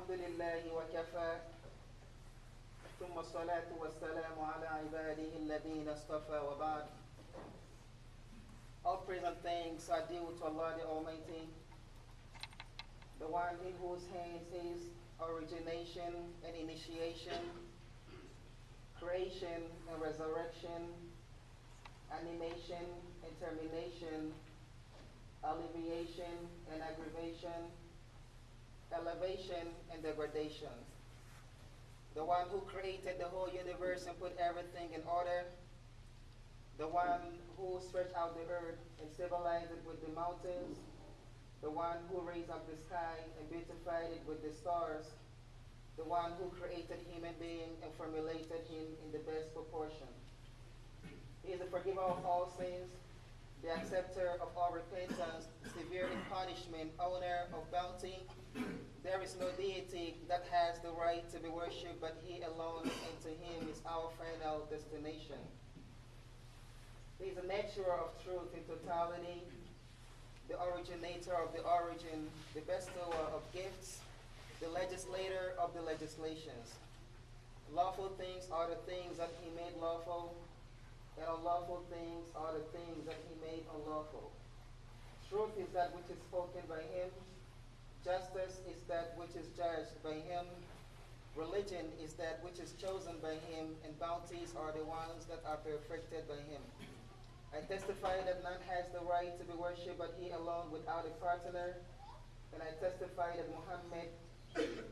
الحمد لله وكفى ثم الصلاة والسلام على عباده الذين اصطفى وبعد. All praise and thanks are due to Allah the Almighty, the one in whose hands is origination and initiation, creation and resurrection, animation and termination, alleviation and aggravation, elevation and degradation. The one who created the whole universe and put everything in order. The one who stretched out the earth and civilized it with the mountains. The one who raised up the sky and beautified it with the stars. The one who created human being and formulated him in the best proportion. He is the forgiver of all sins, the acceptor of all repentance, severe in punishment, owner of bounty. There is no deity that has the right to be worshipped but He alone, and to Him is our final destination. He is the nature of truth in totality, the originator of the origin, the bestower of gifts, the legislator of the legislations. Lawful things are the things that He made lawful, and unlawful things are the things that He made unlawful. Truth is that which is spoken by Him. Justice is that which is judged by Him. Religion is that which is chosen by Him, and bounties are the ones that are perfected by Him. I testify that none has the right to be worshipped but He alone without a partner, and I testify that Muhammad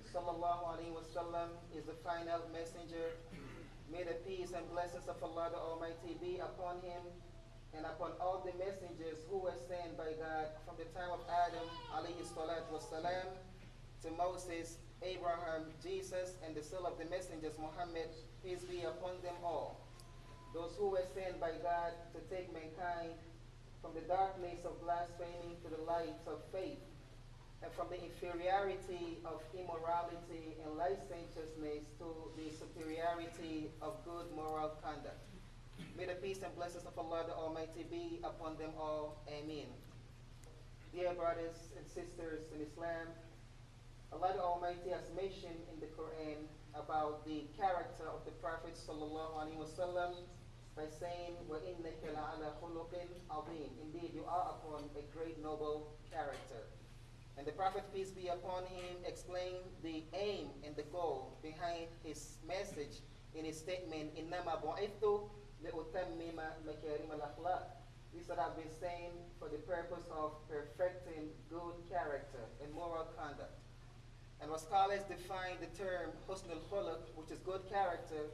sallallahu alaihi wasallam is the final messenger. May the peace and blessings of Allah the Almighty be upon him and upon all the messengers who were sent by God from the time of Adam alayhi salatu wasalam to Moses, Abraham, Jesus, and the seal of the messengers Muhammad, peace be upon them all. Those who were sent by God to take mankind from the darkness of blasphemy to the light of faith, and from the inferiority of immorality and licentiousness to the superiority of good moral conduct. May the peace and blessings of Allah the Almighty be upon them all. Ameen. Dear brothers and sisters in Islam, Allah the Almighty has mentioned in the Quran about the character of the Prophet sallallahu alaihi wasallam by saying, وَإِنَّكَ لَعَلَى خُلُقٍ عَظِيمٍ. Indeed, you are upon a great noble character. And the Prophet, peace be upon him, explained the aim and the goal behind his message in his statement, إِنَّمَا بُعِثْتُ لِأُتَمِّمَ مَكَارِمَ الْأَخْلَاقِ. This that I've been saying for the purpose of perfecting good character and moral conduct. And when scholars define the term husnul khuluq, which is good character,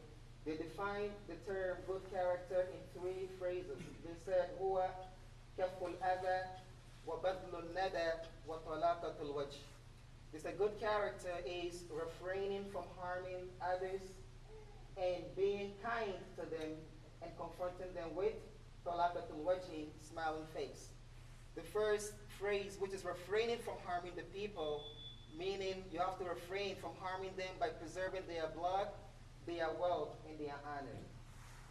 they define the term good character in three phrases. They said, هُوَ كَفُّ الْأَذَى وَبَذْلُ النَّدَى وَطَلَاقَةُ الْوَجْهِ. This a good character is refraining from harming others and being kind to them and confronting them with طَلَاقَةُ الْوَجْهِ, smiling face. The first phrase, which is refraining from harming the people, meaning you have to refrain from harming them by preserving their blood, their wealth, and their honor.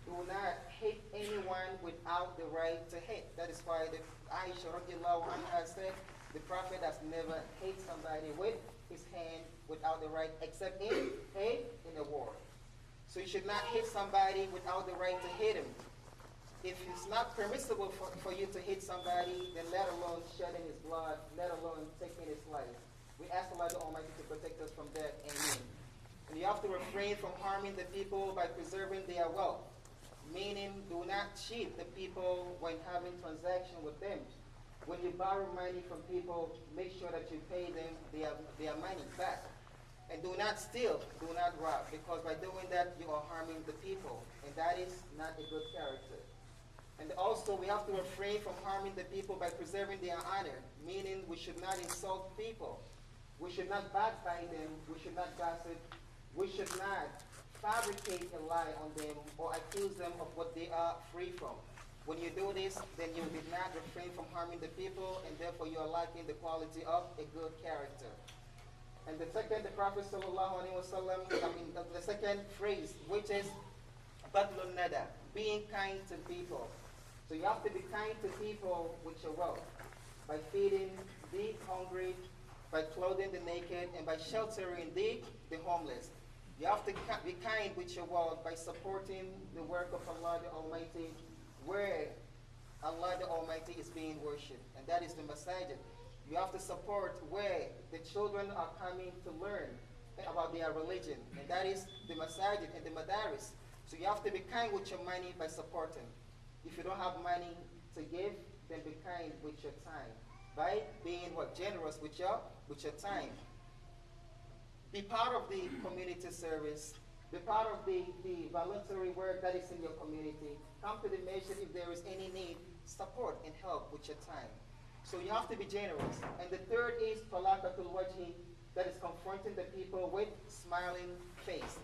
Do not hate anyone without the right to hate. That is why the Aisha radiallahu anha said the Prophet has never hate somebody with his hand without the right, except in a war. So you should not hate somebody without the right to hate him. If it's not permissible for you to hate somebody, then let alone shedding his blood, let alone taking his life. We ask Allah the Almighty to protect us from that. Amen. And you have to refrain from harming the people by preserving their wealth. Meaning, do not cheat the people when having transaction with them. When you borrow money from people, make sure that you pay them their money back. And do not steal, do not rob, because by doing that, you are harming the people. And that is not a good character. And also, we have to refrain from harming the people by preserving their honor, meaning we should not insult people. We should not backbite them, we should not gossip, we should not fabricate a lie on them or accuse them of what they are free from. When you do this, then you did not refrain from harming the people, and therefore you are lacking the quality of a good character. And the second, the Prophet sallallahu alaihi wasallam, the second phrase, which is badlun nada, being kind to people. So you have to be kind to people with your wealth by feeding the hungry, by clothing the naked, and by sheltering the homeless. You have to be kind with your world by supporting the work of Allah the Almighty where Allah the Almighty is being worshipped, and that is the masajid. You have to support where the children are coming to learn about their religion, and that is the masajid and the madaris. So you have to be kind with your money by supporting. If you don't have money to give, then be kind with your time by being what, generous with your time. Be part of the community service. Be part of the voluntary work that is in your community. Come to the mission if there is any need. Support and help with your time. So you have to be generous. And the third is talaqatul wajhi, that is confronting the people with smiling face.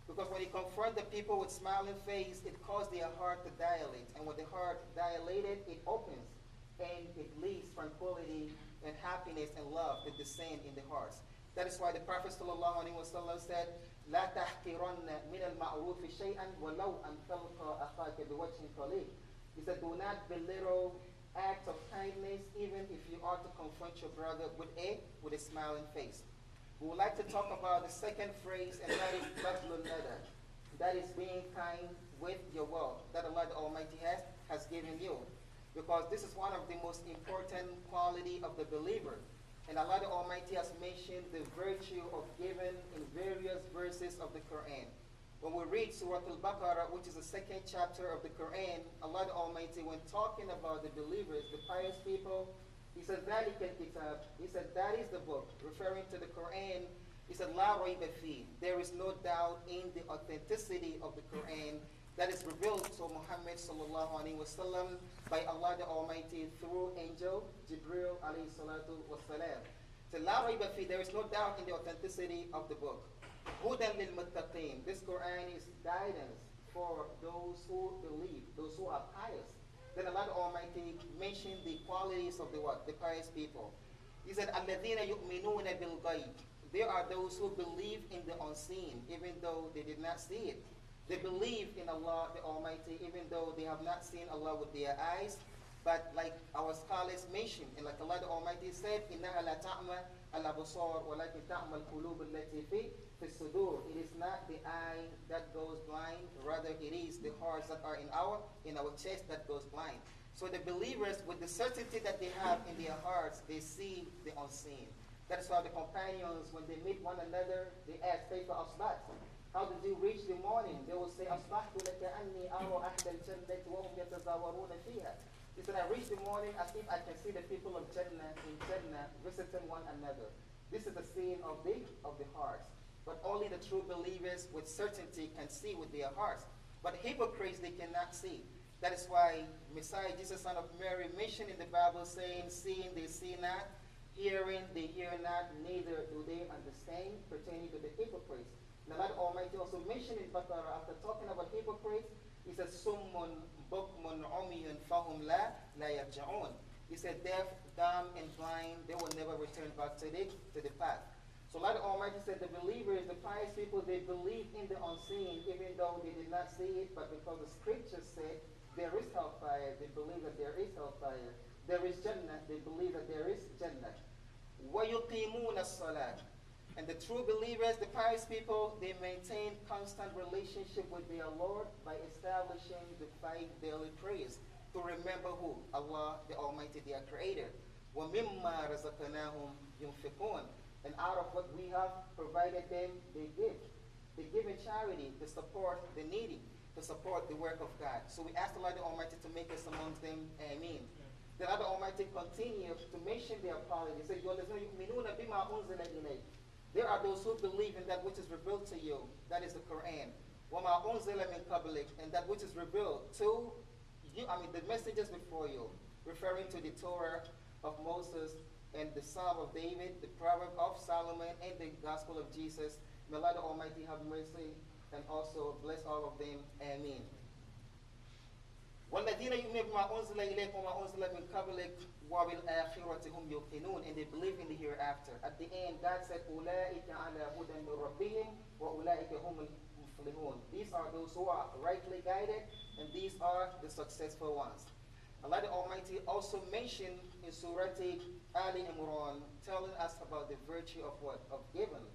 Because when you confront the people with smiling face, it causes their heart to dilate. And when the heart dilated, it opens. And it leads tranquility and happiness and love to descend in the hearts. That is why the Prophet ﷺ said, لا تحقرن من المعروف شيئا ولو أن تلقى أخاك بوجه طليق. He said, do not belittle acts of kindness, even if you are to confront your brother with a smiling face. We would like to talk about the second phrase, and that is badlul nada. That is being kind with your wealth that Allah the Almighty has given you. Because this is one of the most important quality of the believer. And Allah the Almighty has mentioned the virtue of giving in various verses of the Quran. When we read Surah Al-Baqarah, which is the second chapter of the Quran, Allah the Almighty, when talking about the believers, the pious people, He said, ذَلِكَ الْكِتَابِ. He said, that is the book, referring to the Quran. He said, لَا رَيْبَ فِيهِ. There is no doubt in the authenticity of the Quran that is revealed to Muhammad sallallahu alaihi wasallam by Allah the Almighty through angel Jibril alayhi salatu wasalam. So la rayba fi, there is no doubt in the authenticity of the book. Hudan lil muttaqin. This Quran is guidance for those who believe, those who are pious. Then Allah the Almighty mentioned the qualities of the what? The pious people. He said, الَّذِينَ يُؤْمِنُونَ بِالْغَيْبِ. There are those who believe in the unseen, even though they did not see it. They believe in Allah the Almighty, even though they have not seen Allah with their eyes. But like our scholars mentioned, and like Allah the Almighty said, إِنَّهَا لَا تَعْمَى الْأَبْصَارُ وَلَكِنْ تَعْمَى الْقُلُوبُ الَّتِي فِي الصُّدُورِ. It is not the eye that goes blind, rather it is the hearts that are in our chest that goes blind. So the believers, with the certainty that they have in their hearts, they see the unseen. That is why the companions, when they meet one another, they ask, كيف أصبحت? How did you reach the morning? They will say, أصبحت لكأني أرى أهل الجنة وهم يتزاورون فيها. He said, I reached the morning as if I can see the people of Jannah in Jannah visiting one another. This is the seeing of the hearts. But only the true believers with certainty can see with their hearts. But hypocrites, they cannot see. That is why Messiah, Jesus, son of Mary, mentioned in the Bible saying, seeing they see not, hearing they hear not, neither do they understand, pertaining to the hypocrites. Now Allah Almighty also mentioned in Baqarah, after talking about hypocrites, He said, Summun bukmun umyun fahum la yarja'un. He said, deaf, dumb, and blind, they will never return back to the path. So Allah Almighty said, the believers, the pious people, they believe in the unseen, even though they did not see it, but because the scriptures said there is hellfire, they believe that there is hellfire. There is Jannah, they believe that there is Jannah. وَيُقِيمُونَ الصَّلَاةِ. And the true believers, the pious people, they maintain constant relationship with their Lord by establishing the 5 daily prayers to remember who? Allah, the Almighty, their Creator. وَمِمَّا رَزَقْنَاهُمْ يُنْفِقُونَ. And out of what we have provided them, they give. They give in charity to support the needy, to support the work of God. So we ask Allah the Almighty to make us amongst them. Ameen. Then Allah the Almighty continues to mention their quality. He said, يُؤْمِنُونَ بِمَا أُنزِلَ إِلَيْكَ. There are those who believe in that which is revealed to you. That is the Quran. وَمَا أُنزِلَ مِنْ قَبْلِكَ. And that which is revealed to you, the messengers before you, referring to the Torah of Moses and the Psalm of David, the Proverb of Solomon, and the Gospel of Jesus. May Allah the Almighty have mercy and also bless all of them. Ameen. وَالَّذِينَ يُؤْمِنُونَ بِمَا أُنزِلَ إِلَيْكَ وَمَا أُنزِلَ مِنْ قَبْلِكَ وَبِالْآخِرَةِ هُمْ يُوقِنُونَ. And they believe in the hereafter. At the end, God said, أُولَٰئِكَ عَلَىٰ هُدًى مِنْ رَبِّهِمْ وَأُولَٰئِكَ هُمُ الْمُفْلِحُونَ. These are those who are rightly guided, and these are the successful ones. Allah the Almighty also mentioned in Surah Ali Imran, telling us about the virtue of what? Of giving.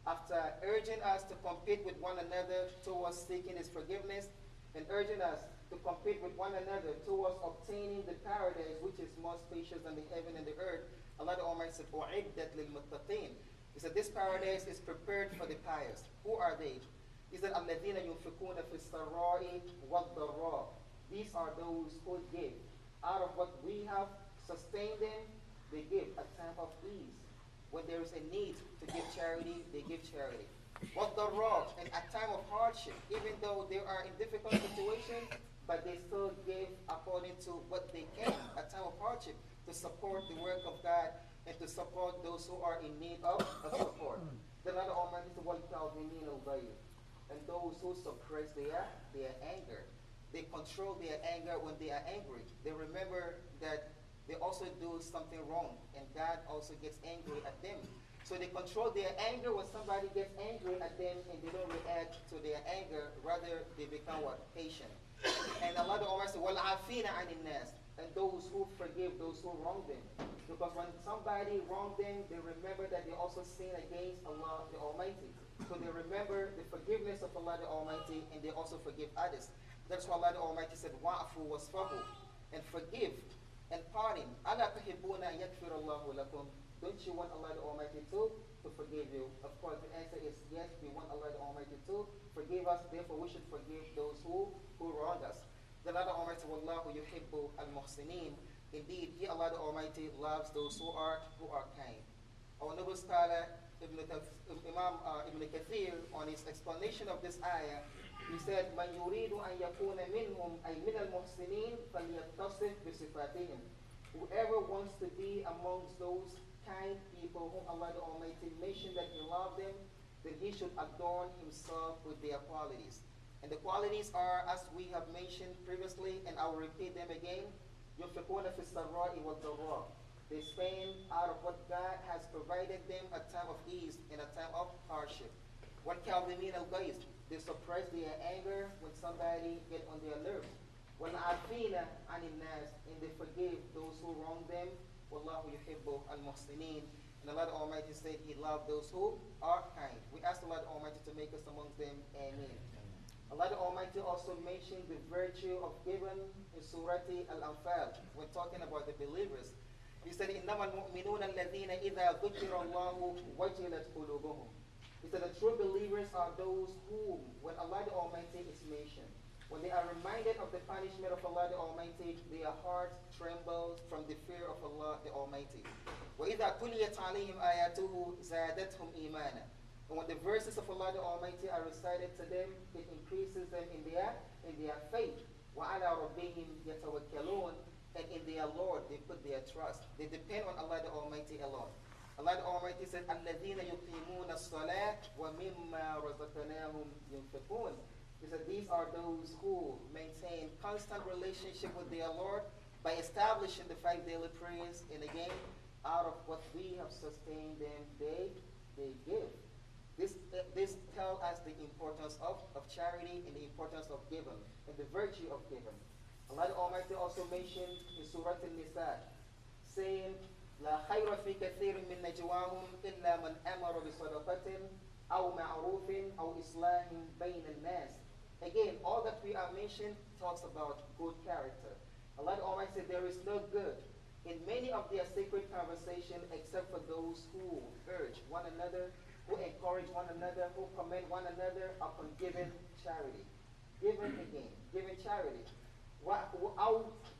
After urging us to compete with one another towards seeking His forgiveness, and urging us to compete with one another towards obtaining the paradise which is more spacious than the heaven and the earth, Allah the Almighty said, "U'iddat lil muttaqin." He said, this paradise is prepared for the pious. Who are they? He said, "Alladhina yunfikuna fi sarra'i wad-dharra." These are those who give. Out of what we have sustained them, they give at time of ease. When there is a need to give charity, they give charity. Wad-dharra, and at time of hardship, even though they are in difficult situations, but they still give according to what they can at time of hardship to support the work of God and to support those who are in need of support. The Lord Almighty said, "Wal-kadhimin al-ghayz," and those who suppress their anger. They control their anger when they are angry. They remember that they also do something wrong, and God also gets angry at them. So they control their anger when somebody gets angry at them, and they don't react to their anger. Rather, they become what? Patient. And Allah the Almighty said, "Wal-afina 'anil nas," and those who forgive those who wrong them. Because when somebody wronged them, they remember that they also sin against Allah the Almighty. So they remember the forgiveness of Allah the Almighty, and they also forgive others. That's why Allah the Almighty said, "Wa'fu wasfahu," and forgive and pardon. "Ala tuhibbuna an yaghfira Allahu lakum." Don't you want Allah the Almighty to forgive you? Of course, the answer is yes. We want Allah the Almighty to forgive us. Therefore, we should forgive those who wrong us. The Allah the Almighty, "Wallahu yuhibbu al-muhsinin." Indeed, He, Allah the Almighty, loves those who are kind. Our noble scholar Imam Ibn Kathir, on his explanation of this ayah, he said, "Man yuridu an yakuna minhum ay min al-muhsinin falyattasif bi sifatihim." Whoever wants to be amongst those kind people whom Allah the Almighty mentioned that He loved them, then he should adorn himself with their qualities. And the qualities are, as we have mentioned previously, and I will repeat them again, يُنْفِقُونَ فِي السَّرَّاءِ وَالضَّرَّاءِ. They spend out of what God has provided them at time of ease and at time of hardship. وَالْكَاظِمِينَ الْغَيْظَ. They suppress their anger when somebody get on their nerves. وَالْعَافِينَ عَنِ النَّاسِ. And they forgive those who wrong them. وَاللَّهُ يُحِبُّ الْمُحْسِنِينَ. And Allah the Almighty said He loved those who are kind. We ask Allah the Almighty to make us amongst them. Ameen. Allah the Almighty also mentioned the virtue of giving in Surah Al-Anfal when talking about the believers. He said, إِنَّمَا الْمُؤْمِنُونَ الَّذِينَ إِذَا ذُكِّرَ اللَّهُ وَجِلَتْ قُلُوبُهُم. He said the true believers are those who, when Allah the Almighty is mentioned, when they are reminded of the punishment of Allah the Almighty, their hearts tremble from the fear of Allah the Almighty. وَإِذَا تُلِيَتْ عَلَيْهِمْ آيَاتُهُ زَادَتْهُمْ إِيمَانًا. And when the verses of Allah the Almighty are recited to them, it increases them in their faith. وَعَلَى رَبِّهِمْ يَتَوَكَّلُونَ. And in their Lord, they put their trust. They depend on Allah the Almighty alone. Allah the Almighty said, الَّذِينَ يُقِيمُونَ الصَّلَاةَ وَمِمَّا رَزَقْنَاهُمْ يُنْفِقُونَ. He said, these are those who maintain constant relationship with their Lord by establishing the 5 daily prayers. And again, out of what we have sustained them, they give. This tells us the importance of charity and the importance of giving and the virtue of giving. Allah the Almighty also mentioned in Surah Al-Nisa, saying, لا خير في كثير من نجواهم إلا من أمر بصدقة أو معروف أو إصلاح بين الناس. Again, all that we are mentioned talks about good character. Allah the Almighty said there is no good in many of their sacred conversations except for those who urge one another, who encourage one another, who commend one another upon giving charity. Giving charity.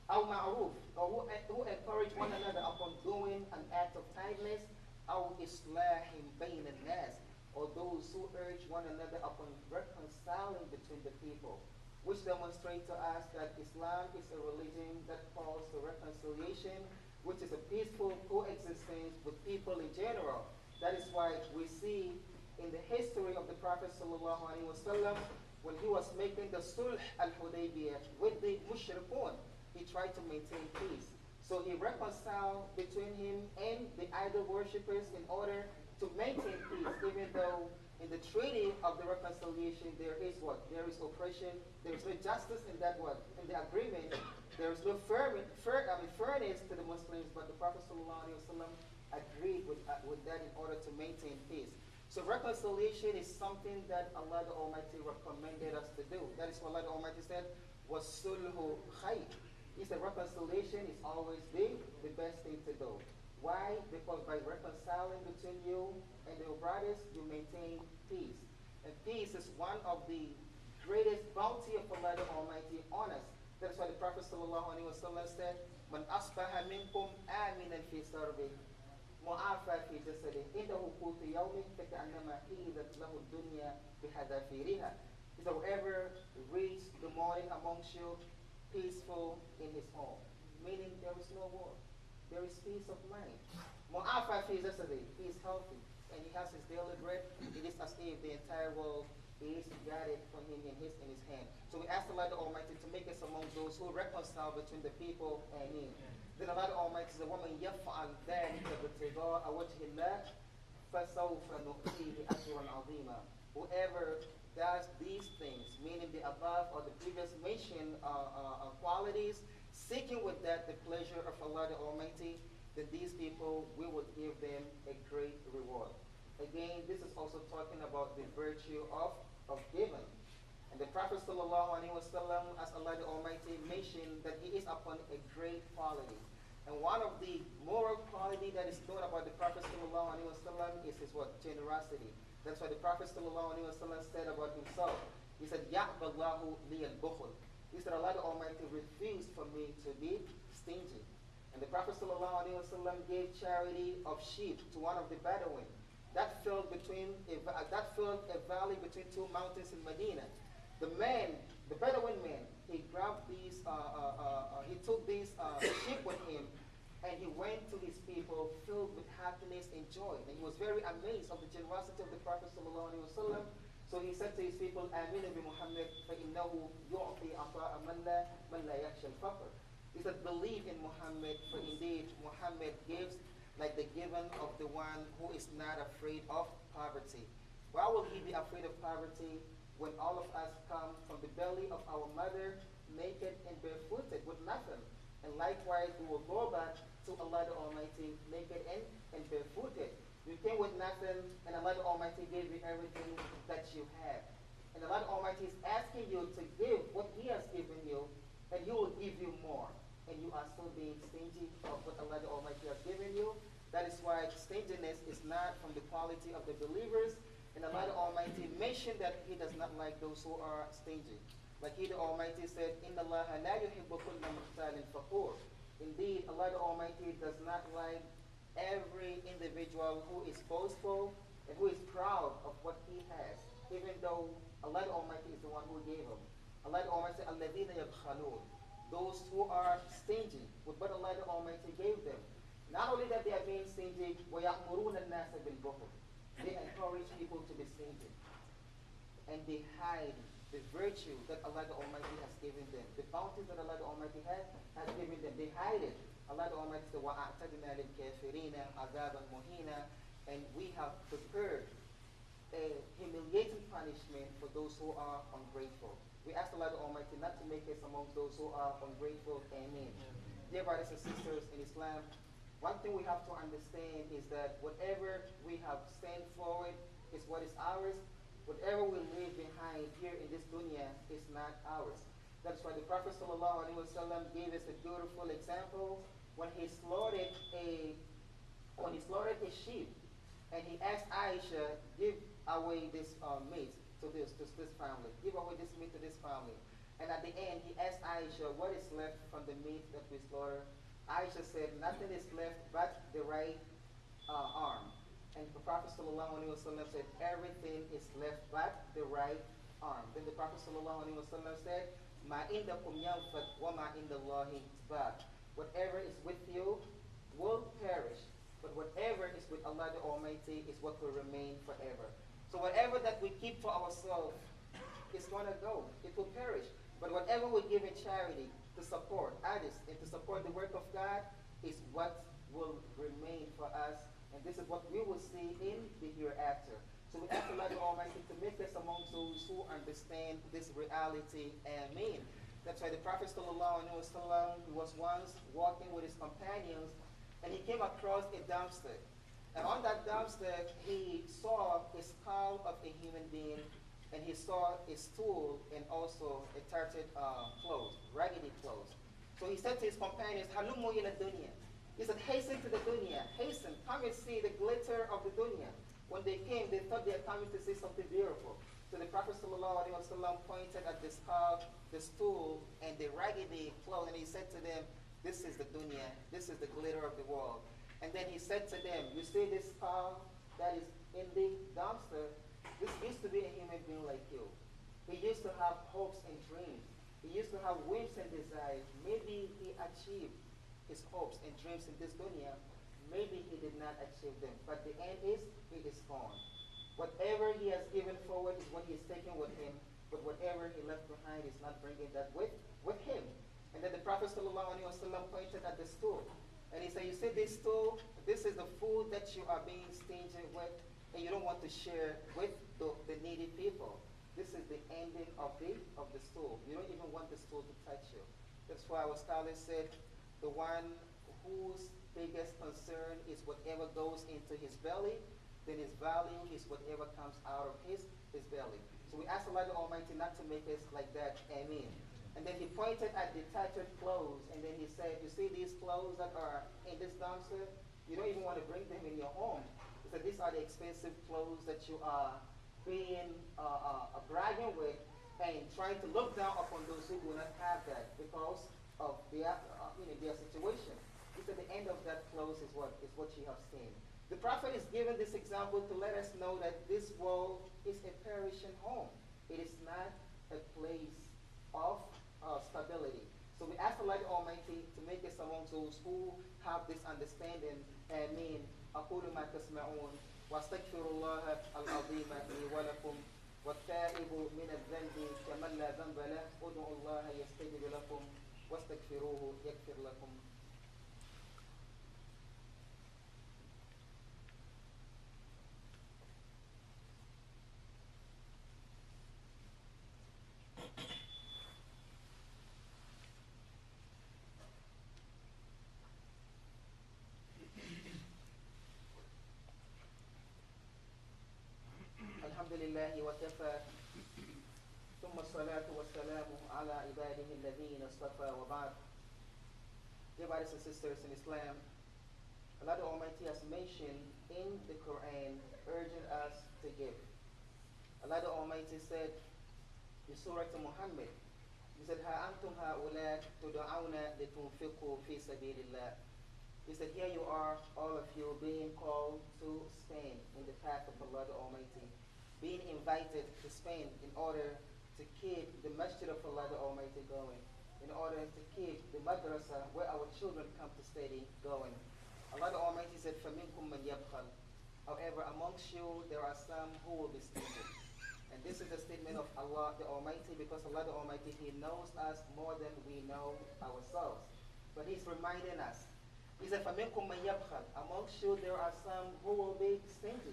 أو معروف, or who encourage one another upon doing an act of kindness, أو إصلاح بين الناس, or those who urge one another upon reconciling between the people, which demonstrate to us that Islam is a religion that calls for reconciliation, which is a peaceful coexistence with people in general. That is why we see in the history of the Prophet ﷺ, when he was making the Sulh al-Hudaybiyah with the Mushrikun, he tried to maintain peace. So he reconciled between him and the idol worshippers in order to maintain peace, even though In the treaty of the reconciliation, there is what? There is oppression. There is no justice in that what? In the agreement, there is no fairness to the Muslims, but the Prophet ﷺ agreed with that in order to maintain peace. So reconciliation is something that Allah the Almighty recommended us to do. That is what Allah the Almighty said, was sulhu khayr. He said reconciliation is always the best thing to do. Why? Because by reconciling between you and your brothers, you maintain peace. And peace is one of the greatest bounty of Allah the Almighty on us. That's why the Prophet ﷺ said, "Man asbaha minkum aminan fi sarbi, mu'afa fi jasadi, indahu qutu yawmin, faka'annama hidat lahu dunya bihadafiriha." He said, whoever reads the morning amongst you peaceful in his home, meaning there is no war. There is peace of mind. Mu'afa fi jasadi, he is healthy and he has his daily bread. It is as if the entire world is guarded from him in his hand. So we ask Allah the Almighty to make us among those who reconcile between the people and him. Then Allah the Almighty says, وَمَنْ يَفْعَلْ ذَلِكَ ابْتِغَاءَ وَجْهِ اللَّهِ فَسَوْفَ نُؤْتِيهِ أَجْرًا عَظِيمًا. Whoever does these things, meaning the above or the previous mentioned qualities, seeking with that the pleasure of Allah the Almighty, then these people, we will give them a great reward. Again, this is also talking about the virtue of giving. And the Prophet ﷺ, as Allah the Almighty mentioned, that he is upon a great quality. And one of the moral quality that is known about the Prophet ﷺ is his what? Generosity. That's why the Prophet ﷺ said about himself. He said, "Ya'ballahu li al-bukhl." He said, Allah the Almighty refused for me to be stingy. And the Prophet ﷺ gave charity of sheep to one of the Bedouin. That filled a valley between two mountains in Medina. The Bedouin man, he grabbed these, he took these sheep with him, and he went to his people filled with happiness and joy. And he was very amazed of the generosity of the Prophet ﷺ. So he said to his people, "Aminu bi Muhammad, فَإِنَّهُ يُعْطِي عَطَاءَ مَنْ لَا يَخْشَى الْفَقْرَ." He said, "Believe in Muhammad, for indeed Muhammad gives like the given of the one who is not afraid of poverty." Why will he be afraid of poverty when all of us come from the belly of our mother naked and barefooted with nothing? And likewise, we will go back to Allah the Almighty naked and barefooted. You came with nothing, and Allah the Almighty gave you everything that you have. And Allah the Almighty is asking you to give what He has given you, and He will give you more. And you are still being stingy of what Allah the Almighty has given you. That is why stinginess is not from the quality of the believers. And Allah the Almighty mentioned that He does not like those who are stingy. Like He the Almighty said, "Inna Allah la yuhibbu kulla mukhtalin fakhur." Indeed, Allah the Almighty does not like every individual who is boastful and who is proud of what he has, even though Allah the Almighty is the one who gave him. Allah the Almighty said, "Alladhina yabkhalun," those who are stingy with what Allah the Almighty gave them. Not only that they are being stingy, وَيَأْمُرُونَ النَّاسَ بِالْبُخْلِ, they encourage people to be stingy. And they hide the virtue that Allah the Almighty has given them. The bounties that Allah the Almighty has given them. They hide it. Allah the Almighty said, وَأَعْتَدْنَا لِلْكَافِرِينَ عَذَابًا مُهِينًا, and we have prepared a humiliating punishment for those who are ungrateful. We ask Allah the Almighty not to make us among those who are ungrateful. Amen. Dear brothers and sisters in Islam, one thing we have to understand is that whatever we have sent forward is what is ours. Whatever we leave behind here in this dunya is not ours. That's why the Prophet ﷺ gave us a beautiful example when he slaughtered a sheep, and he asked Aisha, "Give away this meat to this family. Give away this meat to this family." And at the end, he asked Aisha, "What is left from the meat that we slaughtered?" Aisha said, "Nothing is left but the right arm." And the Prophet ﷺ said, "Everything is left but the right arm." Then the Prophet ﷺ said, "Ma indakum yanfad wa ma indallahi baq." Whatever is with you will perish, but whatever is with Allah the Almighty is what will remain forever. So whatever that we keep for ourselves is going to go. It will perish. But whatever we give in charity to support others and to support the work of God is what will remain for us. And this is what we will see in the hereafter. So we ask Allah the Almighty to make us among those who understand this reality. Ameen. That's why the Prophet ﷺ was once walking with his companions and he came across a dumpster. And on that dumpster, he saw a skull of a human being and he saw a stool and also a tattered clothes, raggedy clothes. So he said to his companions, Halummu ila dunya. He said, hasten to the dunya, hasten, come and see the glitter of the dunya. When they came, they thought they were coming to see something beautiful. So the Prophet ﷺ pointed at the skull, the stool, and the raggedy clothes, and he said to them, this is the dunya, this is the glitter of the world. And then he said to them, you see this skull that is in the dumpster? This used to be a human being like you. He used to have hopes and dreams. He used to have whims and desires. Maybe he achieved his hopes and dreams in this dunya. Maybe he did not achieve them. But the end is, he is gone. Whatever he has given forward is what he is taking with him. But whatever he left behind is not bringing that with him. And then the Prophet ﷺ pointed at the stool. And he said, you see this stool? This is the food that you are being stingy with. And you don't want to share with the needy people. This is the ending of the stool. You don't even want the stool to touch you. That's why our scholars said, the one whose biggest concern is whatever goes into his belly, then his value is whatever comes out of his belly. So we ask Allah the Almighty not to make us like that. Ameen. And then he pointed at the tattered clothes, and then he said, you see these clothes that are in this dumpster? You don't even want to bring them in your home. He said, these are the expensive clothes that you are being bragging with and trying to look down upon those who do not have that because of their situation. He said the end of that clothes is what you have seen. The Prophet is giving this example to let us know that this world is a perishing home. It is not a place of stability. So we ask Allah the Almighty to make us among those who have this understanding. Ameen. أقول ما تسمعون واستغفر الله العظيم لي ولكم والتائب من الذنب كمن لا ذنب له ادعوا الله يستجب لكم واستغفروه يغفر لكم. الحمد لله وكفى ثم الصلاة والسلام على عباده الذين اصطفى وبعد. Dear brothers and sisters in Islam, Allah the Almighty has mentioned in the Quran urging us to give. Allah the Almighty said in Surah Muhammad, He said, "Ha antum ha'ula tud'auna litunfiqu fi sabilillah." He said, here you are, all of you, being called to spend in the path of Allah the Almighty, being invited to spend in order to keep the masjid of Allah the Almighty going, in order to keep the madrasa where our children come to study going. Allah the Almighty said, فَمِنْكُمْ مَنْ يَبْخَلْ. However, amongst you there are some who will be stingy. And this is the statement of Allah the Almighty, because Allah the Almighty, He knows us more than we know ourselves. But He's reminding us. He said, فَمِنْكُمْ مَنْ يَبْخَلْ. Amongst you there are some who will be stingy.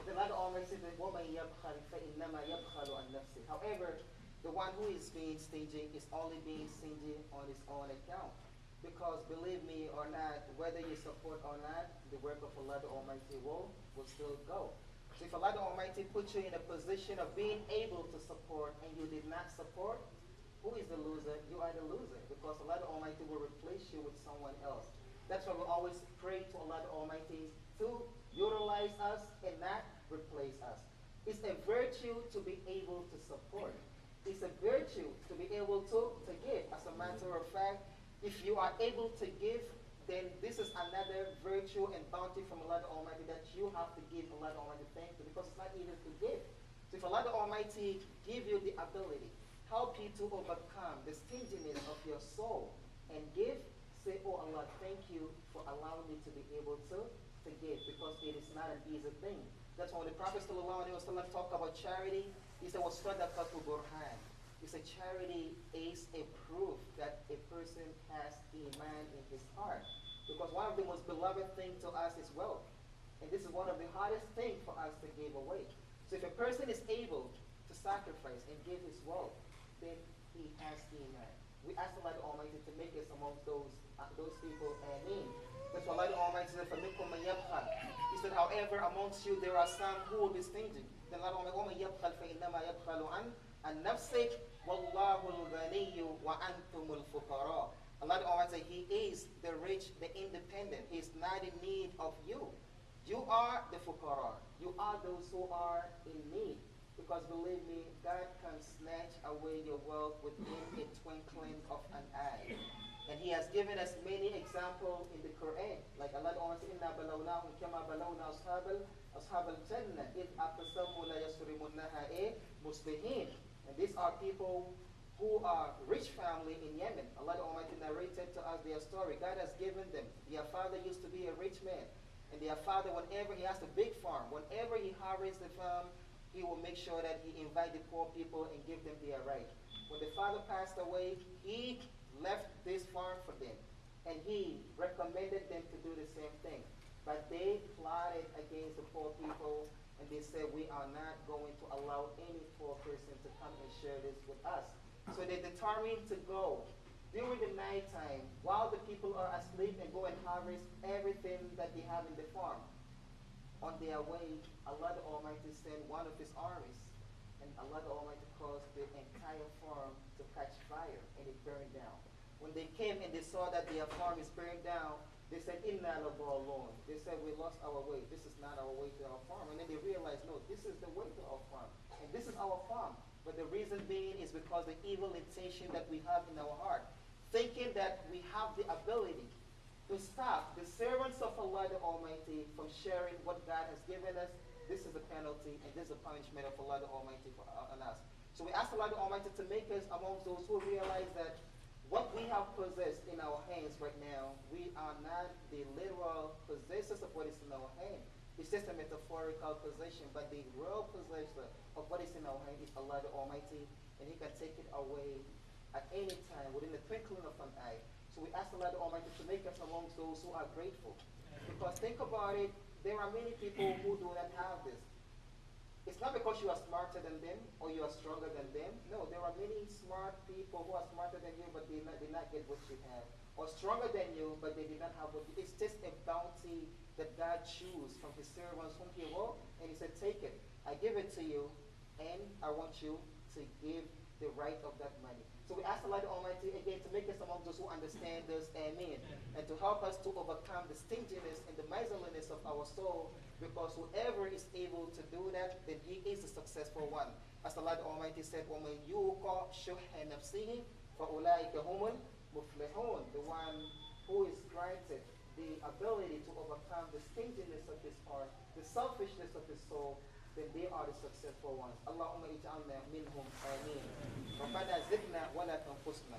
The Allah the Almighty said, وَمَنْ يَبْخَلْ فَإِنَّمَا يَبْخَلُ عَنْ نَفْسِهِ. However, the one who is being stingy is only being stingy on his own account. Because believe me or not, whether you support or not, the work of Allah the Almighty will still go. So if Allah the Almighty puts you in a position of being able to support and you did not support, who is the loser? You are the loser, because Allah the Almighty will replace you with someone else. That's why we always pray to Allah the Almighty to utilize us and not replace us. It's a virtue to be able to support. It's a virtue to be able to give. As a matter of fact, if you are able to give, then this is another virtue and bounty from Allah the Almighty that you have to give Allah the Almighty thank you, because it's not easy to give. So if Allah the Almighty give you the ability, help you to overcome the stinginess of your soul and give, say, oh Allah, thank you for allowing me to be able to give, because it is not an easy thing. That's why when the Prophet ﷺ talked about charity, he said, وَصَدَقَةُ بُرْهَانٍ. He said charity is a proof that a person has iman in his heart. Because one of the most beloved things to us is wealth. And this is one of the hardest things for us to give away. So if a person is able to sacrifice and give his wealth, then he has iman. We ask Allah the Almighty to make us amongst those people. Ameen. That's why Allah the Almighty said, فَمِنْكُمْ مَنْ يَبْخَلْ. He said, however, amongst you there are some who will be stingy. Then Allah the Almighty, وَمَنْ يَبْخَلْ فَإِنَّمَا يَبْخَلُ عَنْ نَفْسِهِ وَاللَّهُ الْغَنِيُّ وَأَنْتُمُ الْفُقَرَاءُ. Allah the Almighty, He is the rich, the independent. He is not in need of you. You are the fuqara. You are those who are in need. Because believe me, God can snatch away your wealth within a twinkling of an eye. And He has given us many examples in the Quran. Like Allah Almighty, إِنَّا بَلَوْنَاهُمْ كَمَا بَلَوْنَا أَصْحَابَ الْجَنَّةِ إِذْ أَقْسَمُوا لَيَصْرِمُنَّهَا مُصْبِحِينَ. And these are people who are rich family in Yemen. Allah Almighty narrated to us their story. God has given them. Their father used to be a rich man. And their father, whenever he has a big farm, whenever he harvests the farm, he will make sure that he invite the poor people and give them their right. When the father passed away, he left this farm for them. And he recommended them to do the same thing. But they plotted against the poor people, and they said, we are not going to allow any poor person to come and share this with us. So they determined to go during the nighttime while the people are asleep and go and harvest everything that they have in the farm. On their way, Allah the Almighty sent one of His armies, and Allah the Almighty caused the entire farm to catch fire, and it burned down. When they came and they saw that their farm is burned down, they said, Inna alone. They said, we lost our way. This is not our way to our farm. And then they realized, no, this is the way to our farm. And this is our farm. But the reason being is because the evil intention that we have in our heart, thinking that we have the ability to stop the servants of Allah the Almighty from sharing what God has given us. This is a penalty, and this is a punishment of Allah the Almighty on us. So we ask Allah the Almighty to make us amongst those who realize that what we have possessed in our hands right now, we are not the literal possessors of what is in our hand. It's just a metaphorical possession, but the real possessor of what is in our hand is Allah the Almighty, and He can take it away at any time within the twinkling of an eye. So we ask Allah the Almighty to make us amongst those who are grateful. Because think about it, there are many people who do not have this. It's not because you are smarter than them or you are stronger than them. No, there are many smart people who are smarter than you, but they did not get what you have. Or stronger than you, but they did not have what you. It's just a bounty that God chose from His servants whom He wrote, and He said, take it. I give it to you, and I want you to give the right of that money. So we ask Allah the Almighty again to make us among those who understand this, Amen, and to help us to overcome the stinginess and the miserliness of our soul, because whoever is able to do that, then he is the successful one. As Allah the Almighty said, وَمَنْ يُوقَ شُحَّ نَفْسِهِ فَأُولَٰئِكَ هُمُ الْمُفْلِحُونَ. The one who is granted the ability to overcome the stinginess of his heart, the selfishness of his soul, then they are the successful ones. Allahumma ij'alna minhum, ameen. Rabbana zidna wa la tanqusna,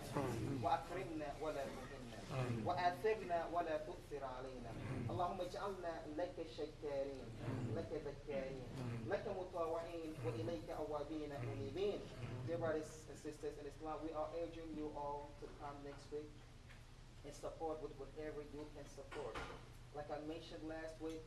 wa akrimna wa la tuhinna, wa athirna wa la tu'thir alayna. Allahumma ij'alna laka shakkarin, laka dhakkarin, laka mutawa'in, wa ilayka awabin munibin. Dear brothers and sisters in Islam, we are urging you all to come next week and support with whatever you can support. Like I mentioned last week,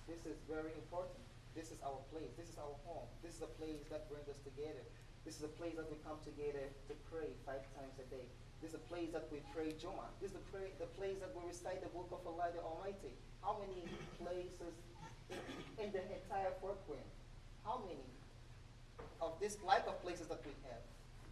this is very important. This is our place. This is our home. This is a place that brings us together. This is a place that we come together to pray 5 times a day. This is a place that we pray Jummah. This is the place that we recite the book of Allah the Almighty. How many places in the entire fourth realm? How many of this like of places that we have?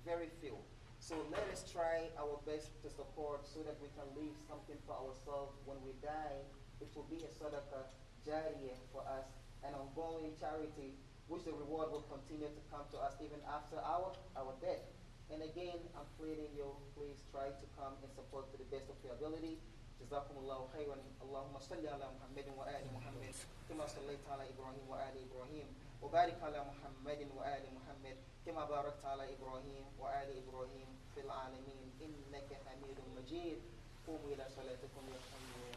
Very few. So let us try our best to support so that we can leave something for ourselves when we die. It will be a sadaqah jariyah for us, an ongoing charity, which the reward will continue to come to us even after our death. And again, I'm pleading you, please try to come and support to the best of your ability. Jazakumullahu khairan. Allahumma salli ala Muhammadin wa ali Muhammad, kama sallaita ala Ibrahim wa ali Ibrahim, wa barik ala Muhammadin wa ali Muhammad, kama barakta ala Ibrahim wa ali Ibrahim fil alamin, innaka hamidun majid. Qumu ila salatikum yarhamuni.